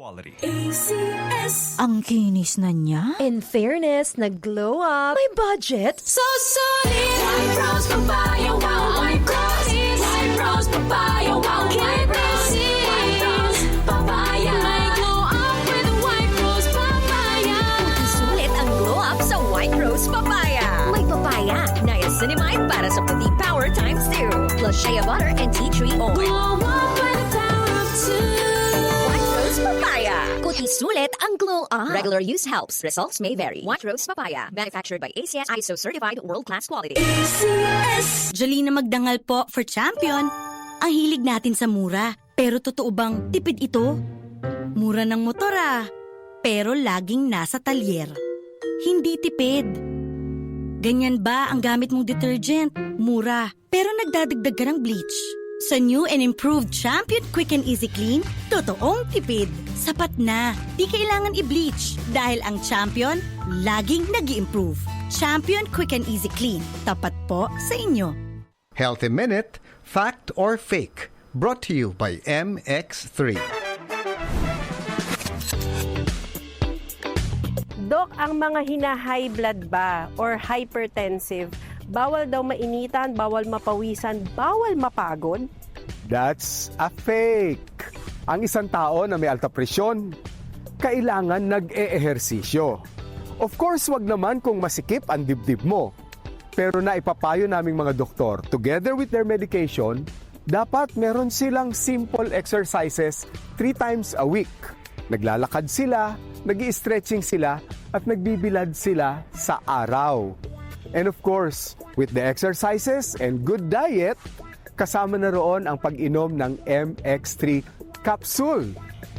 Quality. Ang kinis na niya. In fairness, nag-glow up. May budget. So solid. White Rose Papaya, wow, White Rose. White Rose Papaya, wow, White Rose. White Rose Papaya. May glow up with White Rose Papaya. Sulit ang glow up sa White Rose Papaya. May papaya, niacinamide para sa puti power times 2. Plus shea butter and tea tree oil. Glow up with the power of 2. White Rose Papaya. Kuti sulit ang glow up. Regular use helps. Results may vary. White Rose Papaya. Manufactured by ACS ISO certified world-class quality. Jolina Magdangal po for champion. Ang hilig natin sa mura. Pero totoo bang tipid ito? Mura ng motor pero laging nasa talyer. Hindi tipid. Ganyan ba ang gamit mong detergent? Mura, pero nagdadagdag ka ng bleach. Sa new and improved Champion Quick and Easy Clean, totoong tipid. Sapat na, di kailangan i-bleach dahil ang Champion laging nag-i-improve. Champion Quick and Easy Clean, tapat po sa inyo. Healthy Minute, Fact or Fake, brought to you by MX3. Dok, ang mga hina-high blood ba or hypertensive, bawal daw mainitan, bawal mapawisan, bawal mapagod? That's a fake. Ang isang tao na may alta presyon, kailangan nag-e-ehersisyo. Of course, wag naman kung masikip ang dibdib mo. Pero naipapayo naming mga doktor, together with their medication, dapat meron silang simple exercises 3 times a week. Naglalakad sila, nag-i-stretching sila, at nagbibilad sila sa araw. And of course, with the exercises and good diet, kasama na roon ang pag-inom ng MX3 capsule.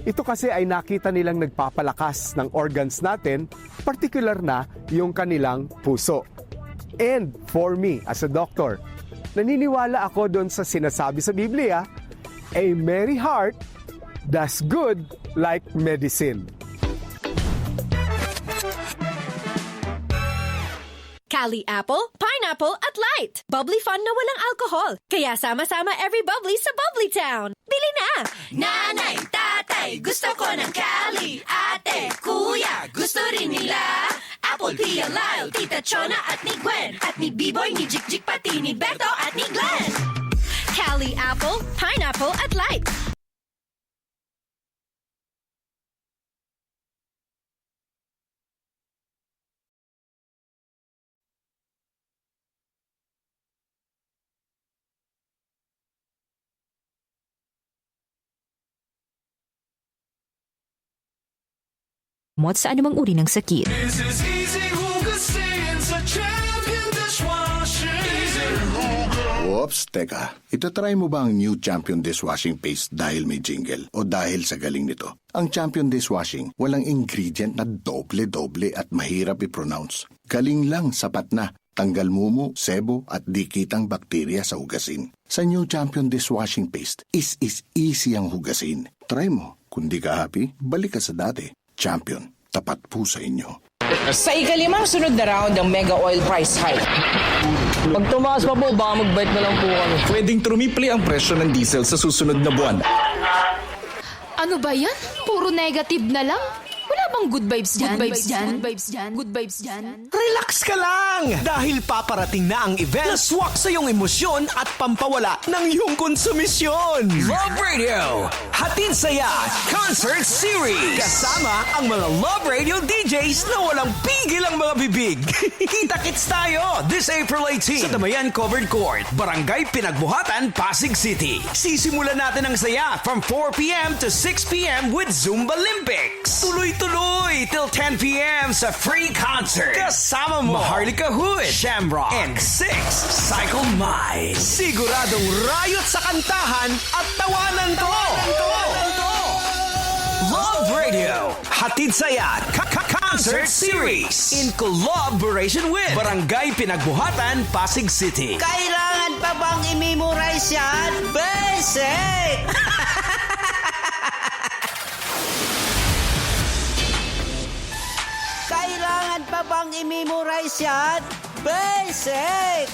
Ito kasi ay nakita nilang nagpapalakas ng organs natin, particular na yung kanilang puso. And for me, as a doctor, naniniwala ako doon sa sinasabi sa Biblia, a merry heart does good like medicine. Cali Apple, Pineapple at Light. Bubbly fun na walang alcohol. Kaya sama-sama every bubbly sa Bubbly Town. Bili na! Nanay, tatay, gusto ko ng Cali. Ate, kuya, gusto rin nila. Apple, Pia, Lyle, Tita Chona at ni Gwen. At ni B-Boy, ni Jik-Jik, pati ni Beto at ni Glenn. Cali Apple, Pineapple at Light. Gamot sa anumang uri ng sakit. Oops, teka. Itatry mo ba ang new Champion Dishwashing Paste dahil may jingle o dahil sa galing nito? Ang Champion Dishwashing, walang ingredient na doble-doble at mahirap i-pronounce. Galing lang, sapat na. Tanggal mumu, sebo at dikitang bakterya sa hugasin. Sa new Champion Dishwashing Paste, is easy ang hugasin. Try mo. Kung di ka happy, balik ka sa dati. Champion, tapat po sa inyo. Sa ikalimang sunod na round ng mega oil price hike. Pag tumaas pa po, baka mag-bite na lang po kami. Pwedeng trumipli ang presyo ng diesel sa susunod na buwan. Ano ba yan? Puro negative na lang. Wala bang good vibes dyan? Good vibes dyan? Good vibes dyan? Good vibes dyan? Relax ka lang! Dahil paparating na ang event na swak sa iyong emosyon at pampawala ng iyong konsumisyon. Love Radio! Hatid saya Concert Series! Kasama ang mga Love Radio DJs na walang pigil ang mga bibig. Kita-kits tayo this April 18 sa Damayan Covered Court, Barangay Pinagbuhatan, Pasig City. Sisimulan natin ang saya from 4 p.m. to 6 p.m. with Zumba Olympics. Tuloy-tuloy till 10 p.m. sa free concert. Kasama mo Maharlika Hood, Shamrock, and 6 Cycle Mice. Siguradong rayot sa kantahan at tawanan to. Love Radio, hatid saya Concert Series in collaboration with Barangay Pinagbuhatan, Pasig City. Kailangan pa bang i-memorize yan? Basic! Kailangan pa bang i-memorize yan? Basic!